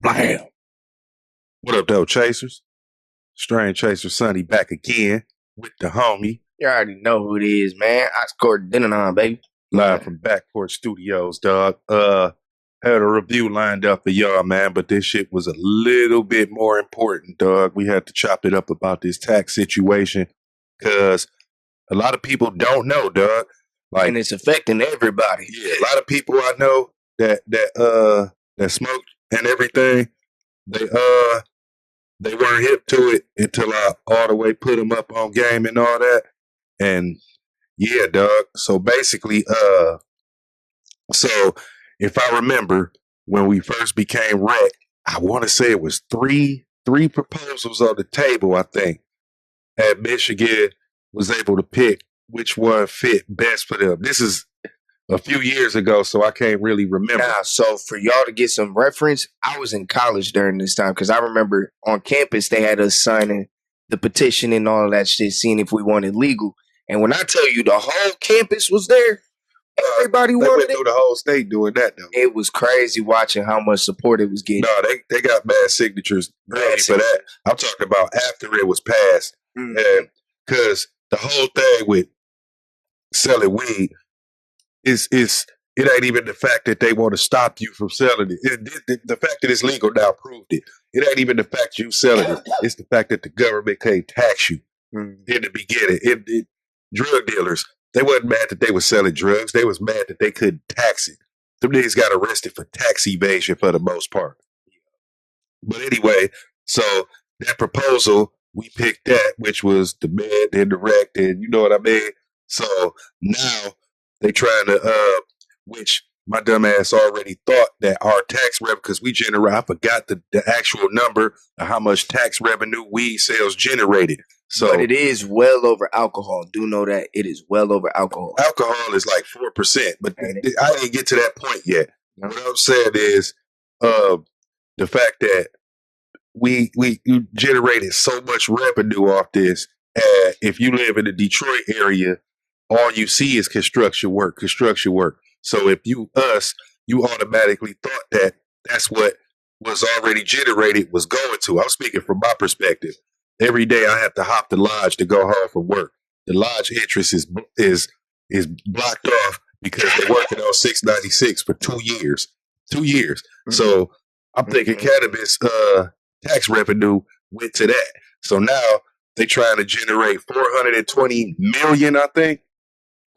Blam. What up, though, Chasers? Strain Chaser Sonny back again with the homie. You already know who it is, man. I scored dinner on, baby. Live from Backport Studios, dog. Had a review lined up for y'all, man, but this shit was a little bit more important, dog. We had to chop it up about this tax situation because a lot of people don't know, dog. Like, and it's affecting everybody. Yeah, a lot of people I know that smoke and everything, they weren't hip to it until I all the way put them up on game and all that. And yeah, dog. So basically, so if I remember when we first became rec, I want to say it was three proposals on the table, I think. And Michigan was able to pick which one fit best for them. This is a few years ago, so I can't really remember. Nah, so for y'all to get some reference, I was in college during this time because I remember on campus they had us signing the petition and all of that shit, seeing if we wanted legal. And when I tell you the whole campus was there, everybody they wanted went through the whole state doing that, though. It was crazy watching how much support it was getting. No, they got bad signatures ready for that. I'm talking about after it was passed. And because the whole thing with selling weed is it ain't even the fact that they want to stop you from selling it. The fact that it's legal now proved it. It ain't even the fact you selling it. It's the fact that the government can't tax you in the beginning. Drug dealers, they wasn't mad that they were selling drugs. They was mad that they couldn't tax it. Them niggas got arrested for tax evasion for the most part. But anyway, so that proposal, we picked that, which was the med and the rec, and you know what I mean? So now they trying to, which my dumb ass already thought that our tax revenue, because we generate, I forgot the actual number of how much tax revenue weed sales generated. So, but it is well over alcohol. Do know that it is well over alcohol. Alcohol is like 4%, but I didn't get to that point yet. What I'm saying is the fact that we generated so much revenue off this. If you live in the Detroit area, all you see is construction work. So if you automatically thought that that's what was already generated was going to. I'm speaking from my perspective. Every day I have to hop the lodge to go home from work. The lodge entrance is blocked off because they're working on 696 for 2 years. 2 years. So I'm thinking cannabis tax revenue went to that. So now they trying to generate 420 million, I think.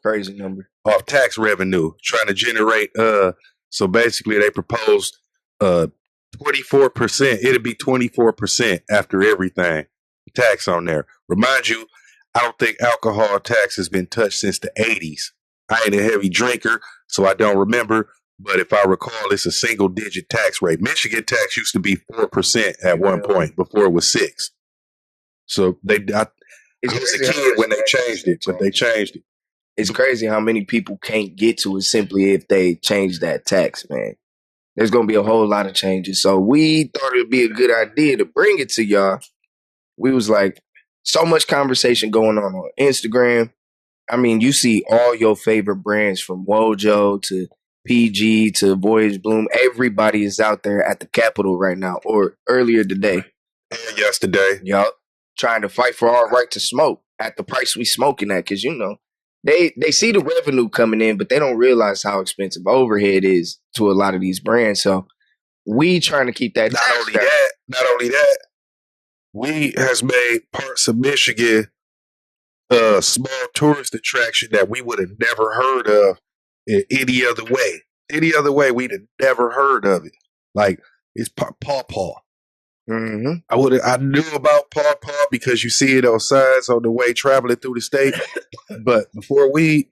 Crazy number. Off tax revenue. Trying to generate so basically they proposed 24%. It'll be 24% after everything. Tax on there. Remind you, I don't think alcohol tax has been touched since the 80s. I ain't a heavy drinker, so I don't remember. But if I recall, it's a single digit tax rate. Michigan tax used to be 4% at one point before it was 6%. So I was a kid when they changed it, but they changed it. It's crazy how many people can't get to it simply if they change that tax, man. There's going to be a whole lot of changes. So we thought it would be a good idea to bring it to y'all. We was like, so much conversation going on Instagram. I mean, you see all your favorite brands from Wojo to PG to Voyage Bloom. Everybody is out there at the Capitol right now, or earlier today. And yesterday. Yup. Trying to fight for our right to smoke at the price we smoking at. Because, you know, they see the revenue coming in, but they don't realize how expensive overhead is to a lot of these brands. So we trying to keep that. Not only that, we has made parts of Michigan a small tourist attraction that we would have never heard of in any other way. Any other way, we'd have never heard of it. Like, it's Paw Paw. I knew about Paw Paw because you see it on signs on the way traveling through the state. But before I'd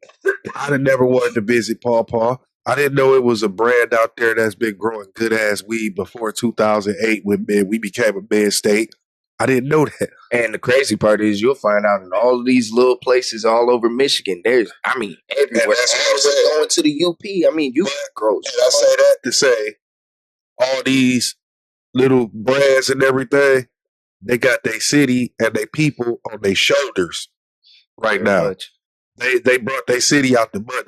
have never wanted to visit Paw Paw. I didn't know it was a brand out there that's been growing good ass weed before 2008 when we became a big state. I didn't know that. And the crazy part is you'll find out in all of these little places all over Michigan. There's, I mean, everywhere. And that's all going to the UP. I mean, you grows. And I say that to say all these little brands and everything, they got their city and their people on their shoulders right now. They brought their city out the mud.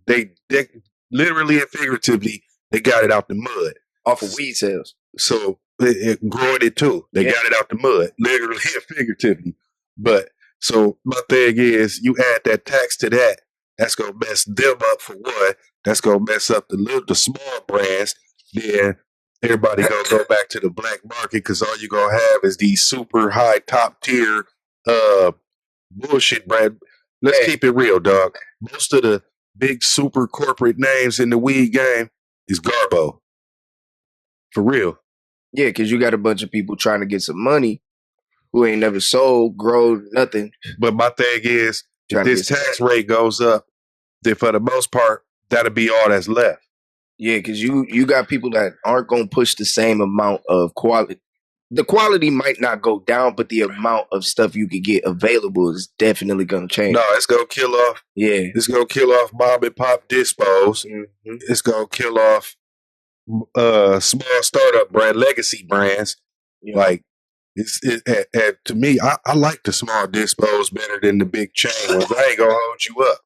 They literally and figuratively, they got it out the mud. Off of weed sales. So growing it too. They got it out the mud, literally and figuratively. But so my thing is, you add that tax to that, that's gonna mess them up for one. That's gonna mess up the small brands. Then everybody gonna go back to the black market because all you gonna have is these super high top tier bullshit brand. Let's keep it real, dog. Most of the big super corporate names in the weed game is Garbo. For real. Yeah, because you got a bunch of people trying to get some money who ain't never sold, grown, nothing. But my thing is, if this tax rate goes up, then for the most part, that'll be all that's left. Yeah, because you got people that aren't going to push the same amount of quality. The quality might not go down, but the amount of stuff you could get available is definitely going to change. No, it's going to kill off. Yeah. It's going to kill off mom and pop dispos. Mm-hmm. It's going to kill off small startup brand, legacy brands. Yeah. Like, to me, I like the small dispos better than the big chain ones. I ain't going to hold you up.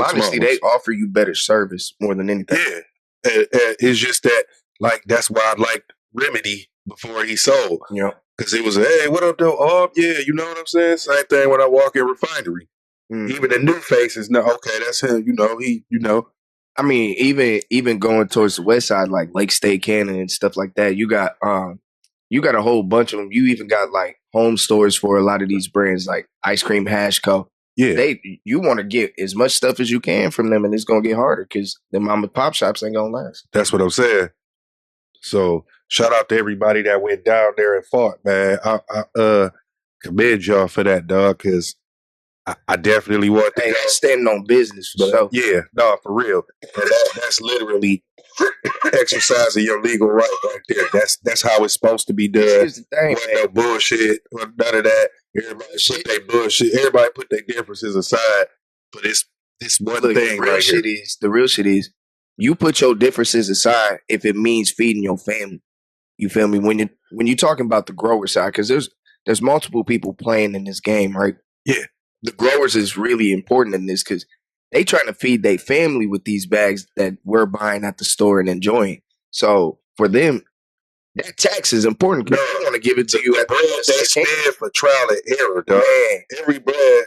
Honestly, they offer you better service more than anything. Yeah. It's just that, like, that's why I liked Remedy before he sold. Yeah. Because it was, hey, what up, though? Oh, yeah, you know what I'm saying? Same thing when I walk in Refinery. Even the new faces, no, okay, that's him. I mean, even going towards the west side, like Lake State Cannon and stuff like that, you got a whole bunch of them. You even got like home stores for a lot of these brands, like Ice Cream Hash Co. Yeah, you want to get as much stuff as you can from them, and it's gonna get harder because the mom and pop shops ain't gonna last. That's what I'm saying. So shout out to everybody that went down there and fought, man. I commend y'all for that, dog, because I definitely want to standing on business. But yeah, no, for real. And that's literally exercising your legal right right there. That's how it's supposed to be done. Here's the thing, wasn't no bullshit, none of that. Everybody put their bullshit. Everybody put their differences aside. But it's this one thing right here. The real shit is you put your differences aside if it means feeding your family. You feel me? When you're talking about the grower side, because there's multiple people playing in this game, right? Yeah. The growers is really important in this because they trying to feed their family with these bags that we're buying at the store and enjoying. So for them, that tax is important because they want to give it to you at the they spend for trial and error, dog. Man, every brand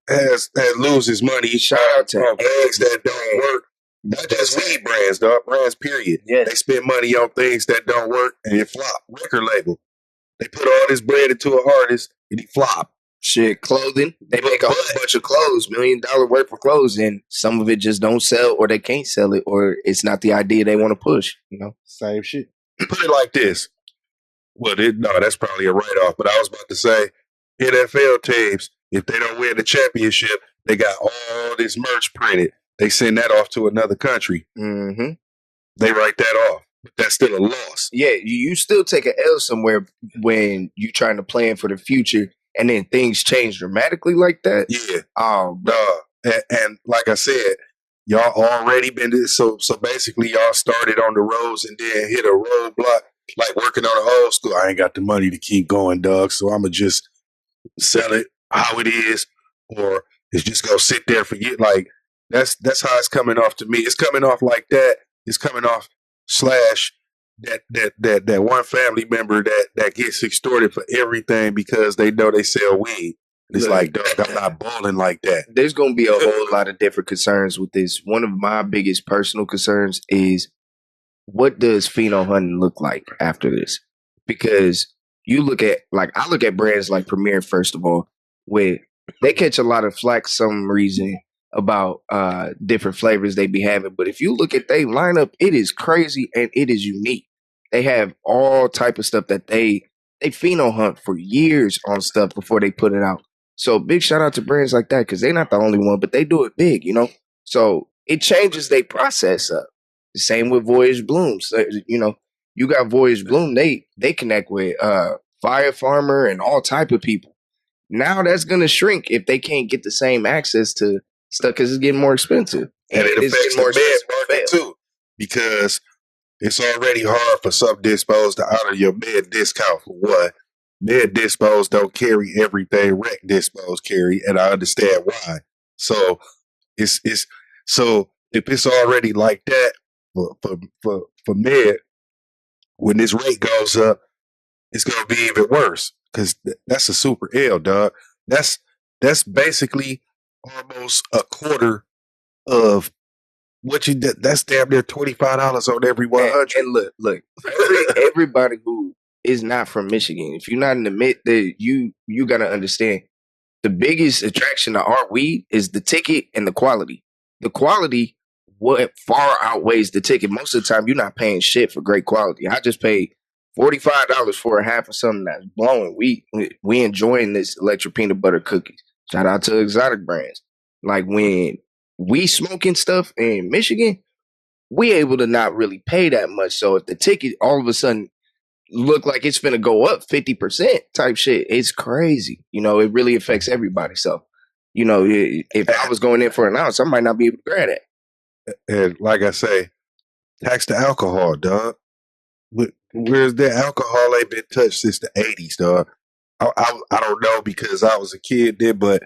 has loses money. Shout out to eggs that don't work. Not just weed brands, dog. Brands, period. Yeah. They spend money on things that don't work and it flop. Record label. They put all this bread into an artist and he flop. Shit, clothing. They make a whole bunch of clothes, $1 million worth of clothes, and some of it just don't sell, or they can't sell it, or it's not the idea they want to push. Same shit. Put it like this. Well, that's probably a write-off. But I was about to say, NFL teams, if they don't win the championship, they got all this merch printed. They send that off to another country. Mm-hmm. They write that off. But that's still a loss. Yeah, you still take an L somewhere when you're trying to plan for the future. And then things change dramatically like that. Yeah. And like I said, y'all already been so basically y'all started on the roads and then hit a roadblock, like working on an old school. I ain't got the money to keep going, dog. So I'ma just sell it how it is, or it's just gonna sit there for you. Like that's how it's coming off to me. It's coming off like that. It's coming off / that one family member that gets extorted for everything because they know they sell weed. It's like, dog, I'm not balling like that. There's going to be a whole lot of different concerns with this. One of my biggest personal concerns is what does pheno hunting look like after this? Because you look at, like, I look at brands like Premier, first of all, where they catch a lot of flack for some reason about different flavors they be having. But if you look at their lineup, it is crazy and it is unique. They have all type of stuff that they pheno hunt for years on stuff before they put it out. So big shout out to brands like that because they're not the only one, but they do it big, So it changes their process up. The same with Voyage Bloom. So, you got Voyage Bloom. They connect with Fire Farmer and all type of people. Now that's going to shrink if they can't get the same access to stuff because it's getting more expensive. And it affects the med market too because it's already hard for some dispos to honor your med discount for what? Med dispos don't carry everything rec dispos carry, and I understand why. So so if it's already like that for med, when this rate goes up, it's gonna be even worse because that's a super L, dog. That's basically almost a quarter of what you. That's damn near $25 on every 100. And look, everybody who is not from Michigan, if you're not in the mid, you gotta understand the biggest attraction to our weed is the ticket and the quality. The quality what far outweighs the ticket. Most of the time, you're not paying shit for great quality. I just paid $45 for a half of something that's blowing. We enjoying this electric peanut butter cookies. Shout out to Exotic Brands. Like when we smoking stuff in Michigan, we able to not really pay that much. So if the ticket all of a sudden look like it's finna go up 50% type shit, it's crazy. You know, it really affects everybody. So, you know, if I was going in for an ounce, I might not be able to grab that. And like I say, tax the alcohol, dog. Where's that alcohol ain't been touched since the 80s, dog. I don't know because I was a kid then, but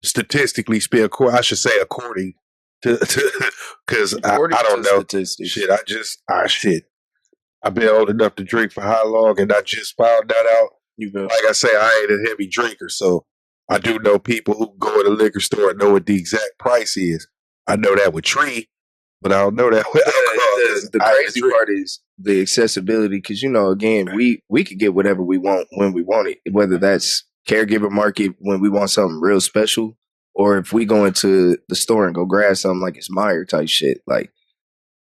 statistically speaking, I should say according to because I don't know. Statistics. Shit, I've been old enough to drink for how long, and I just found that out. Like I say, I ain't a heavy drinker, so I do know people who go to the liquor store and know what the exact price is. I know that with Tree, but I don't know that with alcohol. The crazy part is the accessibility, because, you know, again, we could get whatever we want when we want it, whether that's caregiver market when we want something real special, or if we go into the store and go grab something like it's Meyer type shit. Like,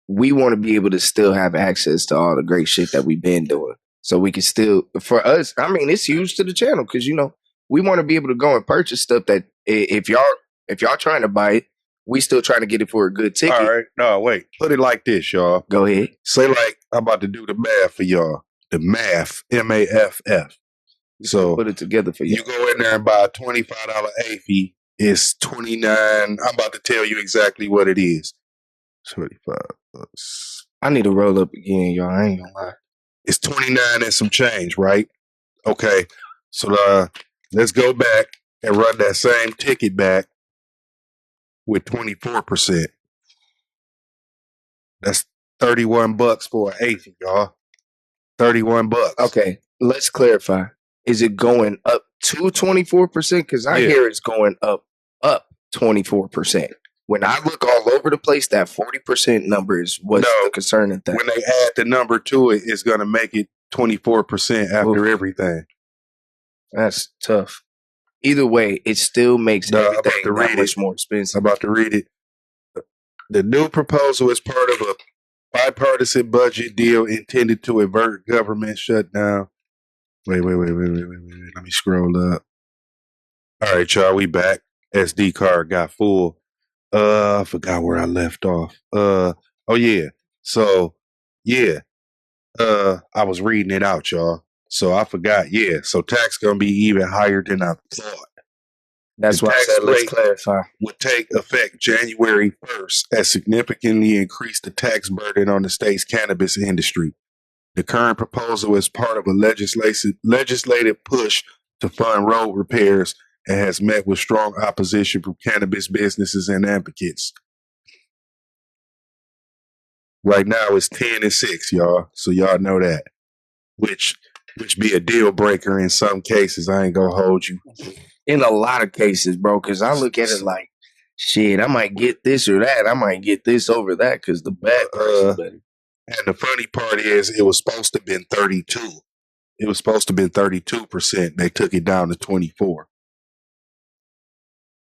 we want to be able to still have access to all the great shit that we've been doing. So we can still, for us, I mean, it's huge to the channel because, you know, we want to be able to go and purchase stuff that if y'all trying to buy it, we still trying to get it for a good ticket. All right. No, wait. Put it like this, y'all. Go ahead. Say like I'm about to do the math for y'all. The math, MAFF. So put it together for you. You go in there and buy a $25 AFI. It's $29. I'm about to tell you exactly what it is. 25 bucks. I need to roll up again, y'all. I ain't gonna lie. It's 29 and some change, right? Okay. So let's go back and run that same ticket back with 24%. That's $31 for an eighth, y'all. $31. Okay, let's clarify. Is it going up to 24%? Because I hear it's going up 24%. When I look all over the place, that 40% number is what's the concerning thing. When they add the number to it, it's going to make it 24% after everything. That's tough. Either way, it still makes everything that much more expensive. I'm about to read it. The new proposal is part of a bipartisan budget deal intended to avert government shutdown. Wait. Let me scroll up. All right, y'all, we back. SD card got full. I forgot where I left off. I was reading it out, y'all. So I forgot. Yeah, so tax gonna be even higher than I thought. That's why I said let's clarify. Would take effect January 1st and significantly increase the tax burden on the state's cannabis industry. The current proposal is part of a legislative push to fund road repairs and has met with strong opposition from cannabis businesses and advocates. Right now it's 10-6, y'all. So y'all know that. Which be a deal breaker in some cases. I ain't gonna hold you. In a lot of cases, bro, because I look at it like, shit, I might get this or that. I might get this over that because the bad person better. And the funny part is it was supposed to have been 32. It was supposed to have been 32%. They took it down to 24.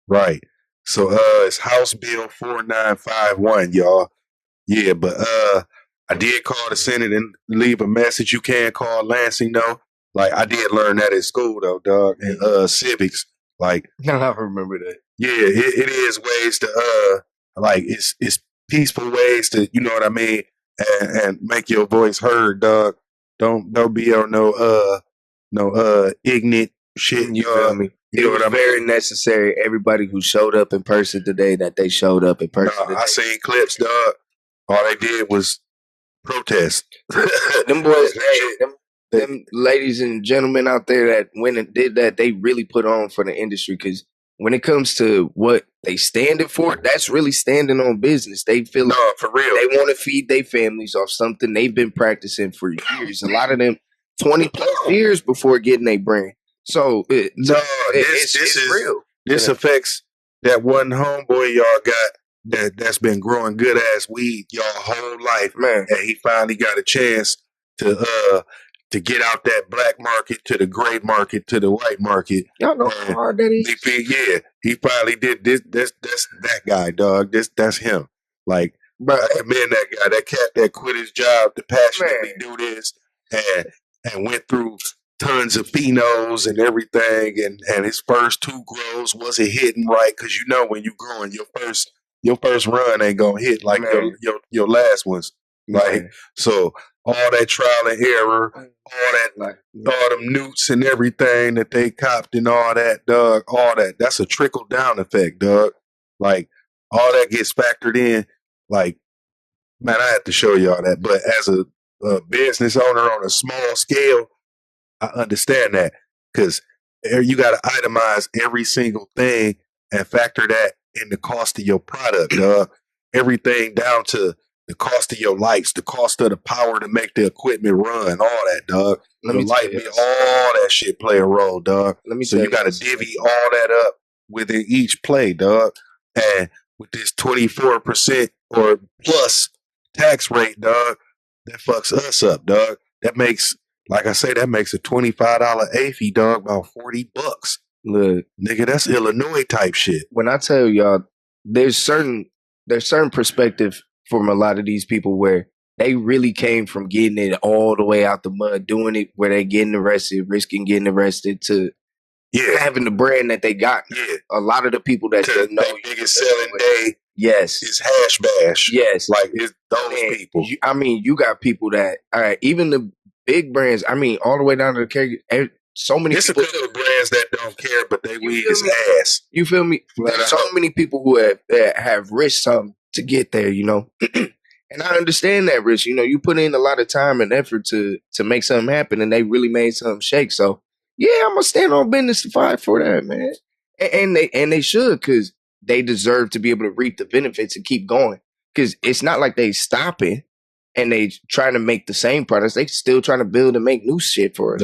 Right. So it's House Bill 4951, y'all. Yeah, but I did call the Senate and leave a message. You can call Lansing, though. Like, I did learn that at school, though, dog. In civics. Like, no, I remember that. Yeah, it is ways to like it's peaceful ways to, you know what I mean, and make your voice heard, dog. Don't be on no ignorant shit. You feel me? It was very necessary. Everybody who showed up in person today, that they showed up in person. No, I seen clips, dog. All they did was protest. Them boys, them ladies and gentlemen out there that went and did that, they really put on for the industry. Because when it comes to what they standing for, that's really standing on business. They feel No, like for real. they want to feed their families off something they've been practicing for years. A lot of them 20 plus years before getting a brand. So this is real. This affects that one homeboy y'all got that's been growing good ass weed y'all whole life, Man. and he finally got a chance to get out that black market to the gray market to the white market. Y'all know how hard that is. He finally did this. That's that guy, dog. That's him. Like, I commend that guy. That cat that quit his job to passionately do this and went through tons of phenos and everything, and his first 2 grows wasn't hitting right, because you know when you growing your first run ain't gonna hit like your last ones. Like, so all that trial and error, all them newts and everything that they copped and all that, dog, that's a trickle down effect, dog. Like, all that gets factored in. Like, man, I have to show y'all that. But as a business owner on a small scale, I understand that, because you got to itemize every single thing and factor that in the cost of your product, dog. Everything down to the cost of your lights, the cost of the power to make the equipment run, all that, dog. All that shit play a role, dog. So you got to divvy all that up within each play, dog. And with this 24% or plus tax rate, dog, that fucks us up, dog. That makes, like I say, that makes a $25 AFI, dog, about $40. Look, nigga, that's Illinois type shit. When I tell y'all, there's certain perspective from a lot of these people where they really came from getting it all the way out the mud, doing it where they're getting arrested, risking getting arrested, to having the brand that they got. Yeah. A lot of the people that you know, biggest selling day. Yes. Is Hash Bash. Yes. Like, it's those people. You got people that, even the big brands, all the way down to the care. So many people. There's a couple of brands that don't care, but they weed is ass. You feel me? There's so many people who have risked something to get there, you know. And I understand that risk. You know, you put in a lot of time and effort to make something happen, and they really made something shake. So yeah, I'm gonna stand on business to fight for that, man. And they should, because they deserve to be able to reap the benefits and keep going. Because it's not like they stopping and they trying to make the same products. They still trying to build and make new shit for us.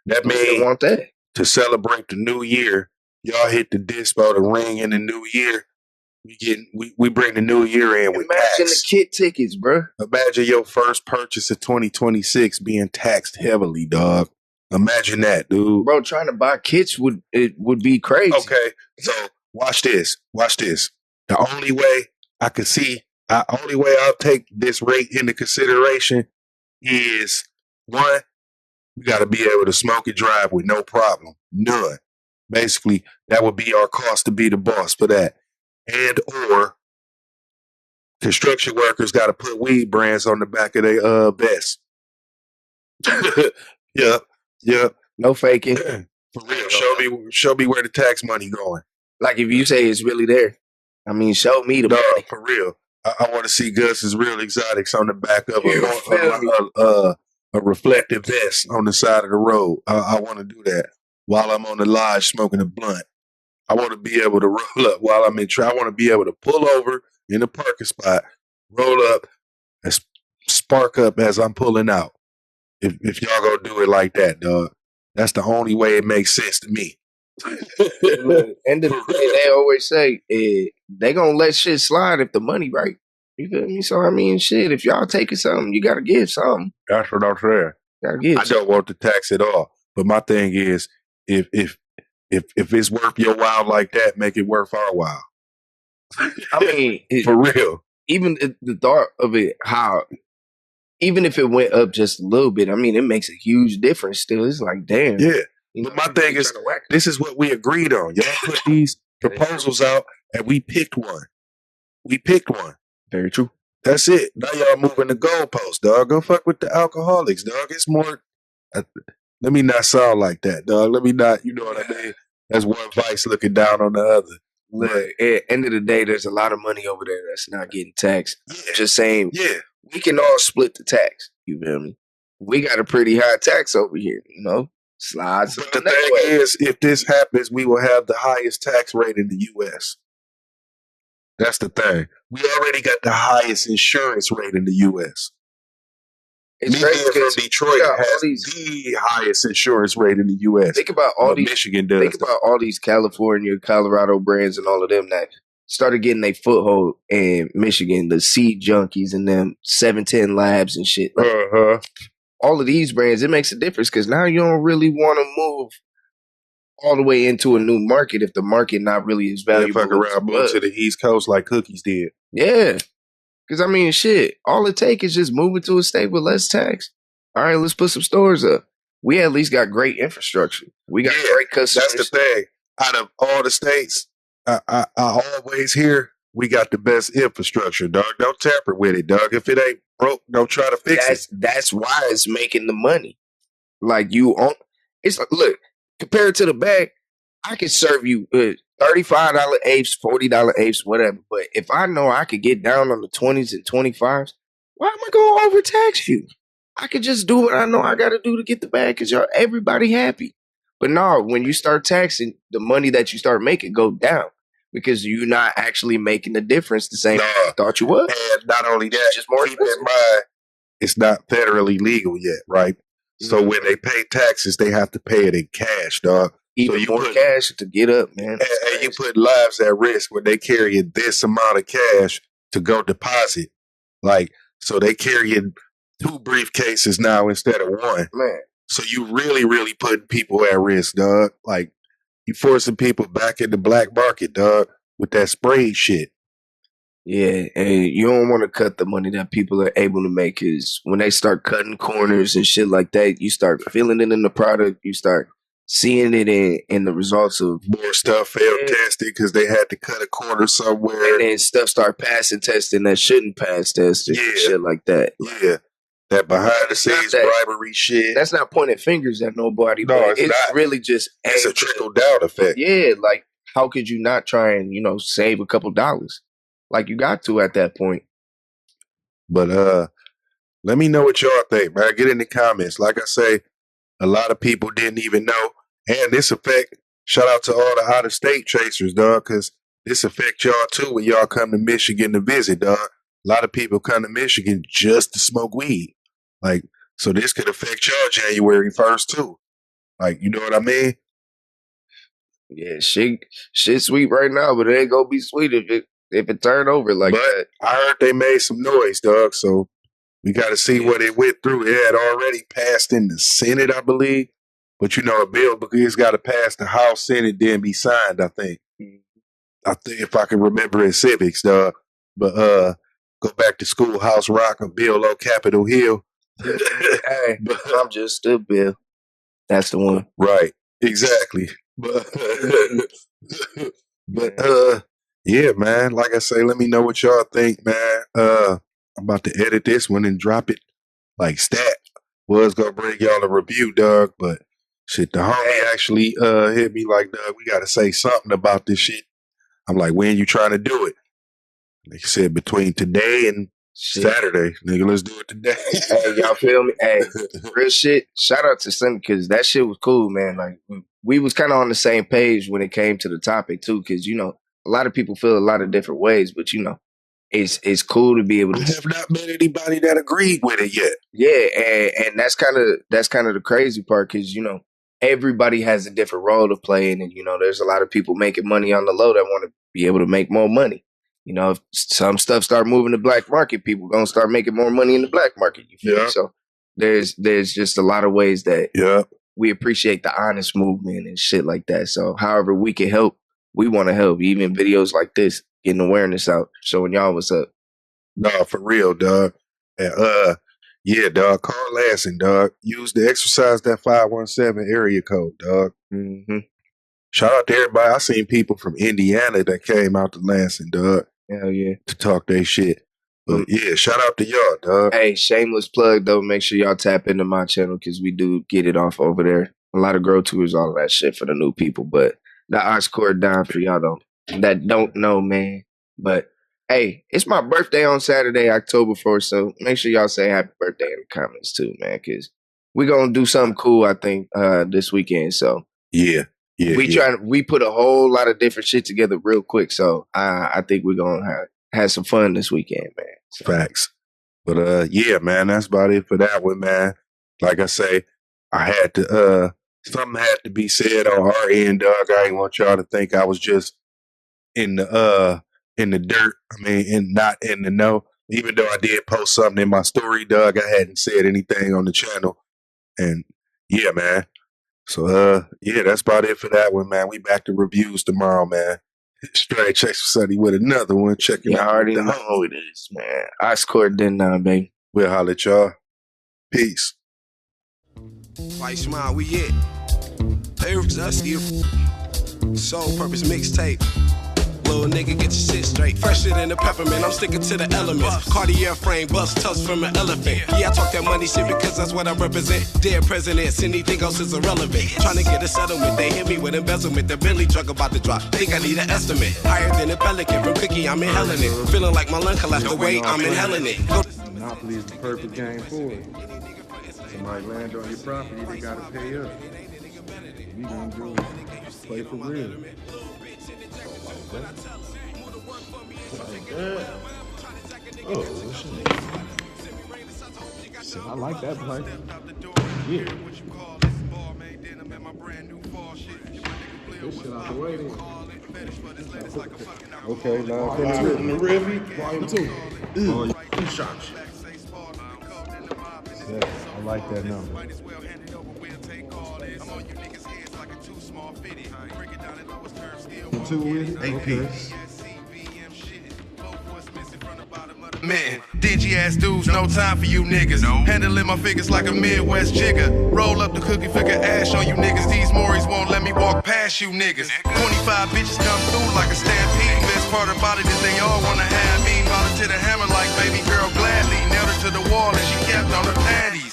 That means want that. To celebrate the new year, y'all hit the dispo, the ring in the new year. We bring the new year in with tax. Imagine the kit tickets, bro. Imagine your first purchase of 2026 being taxed heavily, dog. Imagine that, dude. Bro, trying to buy kits would be crazy. Okay, so watch this. The only way I can see, only way I'll take this rate into consideration is, one, we got to be able to smoke and drive with no problem. None. Basically, that would be our cost to be the boss for that. And or construction workers got to put weed brands on the back of their vest. Yeah. No faking. For real. Show me where the tax money going. Like, if you say it's really there, show me the money. For real. I want to see Gus's Real Exotics on the back of a reflective vest on the side of the road. I want to do that while I'm on the lodge smoking a blunt. I want to be able to roll up while I'm in I want to be able to pull over in a parking spot, roll up, and spark up as I'm pulling out. If y'all gonna do it like that, dog, that's the only way it makes sense to me. And they always say they gonna let shit slide if the money right. You feel me? So shit, if y'all taking something, you gotta give something. That's what I'm saying. I don't want the tax at all. But my thing is, if it's worth your while like that, make it worth our while. For real. Even the thought of it, how even if it went up just a little bit, it makes a huge difference still. It's like, damn. Yeah. But my thing is, this is what we agreed on. Y'all put these proposals out, and we picked one. Very true. That's it. Now y'all moving the goalpost, dog. Go fuck with the alcoholics, dog. It's more. Let me not sound like that, dog. Let me not. You know what I mean? That's one vice looking down on the other. Look, at the end of the day, there's a lot of money over there that's not getting taxed. Yeah. Just saying. Yeah. We can all split the tax. You feel me? We got a pretty high tax over here, you know. Slides. But the thing is, if this happens, we will have the highest tax rate in the U.S. That's the thing. We already got the highest insurance rate in the U.S. It's Me crazy being from because Detroit has the highest insurance rate in the U.S. Think about all these. Michigan does. Think about all these California, Colorado brands, and all of them that started getting a foothold in Michigan. The Seed Junkies and them 710 Labs and shit. Like, all of these brands, it makes a difference because now you don't really want to move all the way into a new market if the market not really is valuable. Fuck around, move to the East Coast like Cookies did. Yeah. Because, I mean, shit, all it takes is just moving to a state with less tax. All right, let's put some stores up. We at least got great infrastructure. We got great customers. That's the thing. Out of all the states, I always hear we got the best infrastructure, dog. Don't tamper with it, dog. If it ain't broke, don't try to fix it. That's why it's making the money. Like it's like, look, compared to the bag, I could serve you $35 apes, $40 apes, whatever. But if I know I could get down on the 20s and 25s, why am I going to overtax you? I could just do what I know I got to do to get the bag because everybody happy. But no, when you start taxing, the money that you start making go down because you're not actually making the difference the same way you thought you would. And not only that, just more keep in mind, it's not federally legal yet, right? So when they pay taxes, they have to pay it in cash, dog. Even more cash to get up, man. And you put lives at risk when they carrying this amount of cash to go deposit. Like, so they carrying 2 briefcases now instead of 1. Man. So you really, really putting people at risk, dog. Like, you forcing people back in the black market, dog, with that spray shit. Yeah, and you don't want to cut the money that people are able to make because when they start cutting corners and shit like that, you start feeling it in the product. You start seeing it in the results of more stuff failed testing because they had to cut a corner somewhere. And then stuff start passing testing that shouldn't pass testing. Yeah. Shit like that. Yeah. That behind the scenes bribery shit. That's not pointing fingers at nobody. No, it's not. Really just it's a trickle down effect. Yeah, like how could you not try and, save a couple dollars? Like you got to at that point. But let me know what y'all think, man. Get in the comments. Like I say, a lot of people didn't even know. And this effect, shout out to all the out of state chasers, dog, because this affect y'all too when y'all come to Michigan to visit, dog. A lot of people come to Michigan just to smoke weed. Like, so this could affect y'all January 1st too. Like, you know what I mean? Yeah, shit sweet right now, but it ain't gonna be sweet if it turned over like that. I heard they made some noise, dog, so we got to see what it went through. It had already passed in the Senate, I believe. But, a bill, because it's got to pass the House, Senate, then be signed, I think. I think if I can remember in civics, dog. But go back to school, House Rock, a bill on Capitol Hill. Hey, I'm just a bill. That's the one. Right. Exactly. But yeah, man. Like I say, let me know what y'all think, man. I'm about to edit this one and drop it like stat. Was gonna bring y'all a review, dog, but shit, the homie actually hit me like, dog, we gotta say something about this shit. I'm like, when you trying to do it? Like I said, between today and Saturday, nigga, let's do it today. Hey, y'all feel me? Hey, real shit. Shout out to Sunny because that shit was cool, man. Like we was kind of on the same page when it came to the topic too, because a lot of people feel a lot of different ways, but it's cool to be able to. I have not met anybody that agreed with it yet. Yeah, and that's kind of the crazy part because everybody has a different role to play, and there's a lot of people making money on the low that want to be able to make more money. If some stuff start moving to black market, people gonna start making more money in the black market. You feel me? So there's just a lot of ways that we appreciate the honest movement and shit like that. So however we can help, we want to help. Even videos like this, getting awareness out, showing y'all what's up. No, for real, dog. And yeah, dog. Carl Lansing, dog. Use the exercise that 517 area code, dog. Mm-hmm. Shout out to everybody. I seen people from Indiana that came out to Lansing, dog. Hell yeah. To talk their shit. But yeah, shout out to y'all, dog. Hey, shameless plug though. Make sure y'all tap into my channel because we do get it off over there. A lot of grow tours, all of that shit for the new people. But the ox cord down for y'all though that don't know, man. But hey, it's my birthday on Saturday, October 4th. So make sure y'all say happy birthday in the comments too, man. Because we're gonna do something cool, I think, this weekend. So Yeah. we put a whole lot of different shit together real quick. So I think we're gonna have some fun this weekend, man. So. Facts. But yeah, man, that's about it for that one, man. Like I say, I had to something had to be said on our end, dog. I didn't want y'all to think I was just in the dirt. I mean, and not in the know. Even though I did post something in my story, dog, I hadn't said anything on the channel. And yeah, man. So yeah, that's about it for that one, man. We back to reviews tomorrow, man. Straight checks for Sunday with another one. Checking You out. already know who it is, man. I scored then now, baby. We'll holler at y'all. Peace. White Smile, we it. Soul Purpose mixtape. Little nigga, get your shit straight. Fresher than the peppermint, I'm sticking to the elements. Cartier frame, bust tusk from an elephant. Yeah, I talk that money shit because that's what I represent. Dead presidents, anything else is irrelevant. Trying to get a settlement, they hit me with embezzlement. The Bentley truck about to drop, think I need an estimate. Higher than a pelican, from Cookie, I'm inhaling it. Feeling like my lung collapsed the way I'm inhaling it. Monopoly is the perfect game for it. Somebody land on your property, they gotta pay up. We gonna do is play for real. Like that. Oh, shit. I like that play. Yeah. This shit out the way then. Okay, now from the Rivy, volume 2. Two shots. Yeah, I like that number. Two with it? Okay. Man, dingy ass dudes, no time for you niggas. Handling my figures like a Midwest jigger. Roll up the cookie, figure ash on you niggas. These Morris won't let me walk past you niggas. 25 bitches come through like a stampede. Best part about it is they all wanna have me. Bought her to the hammer like baby girl gladly. Nailed her to the wall and she kept on her panties.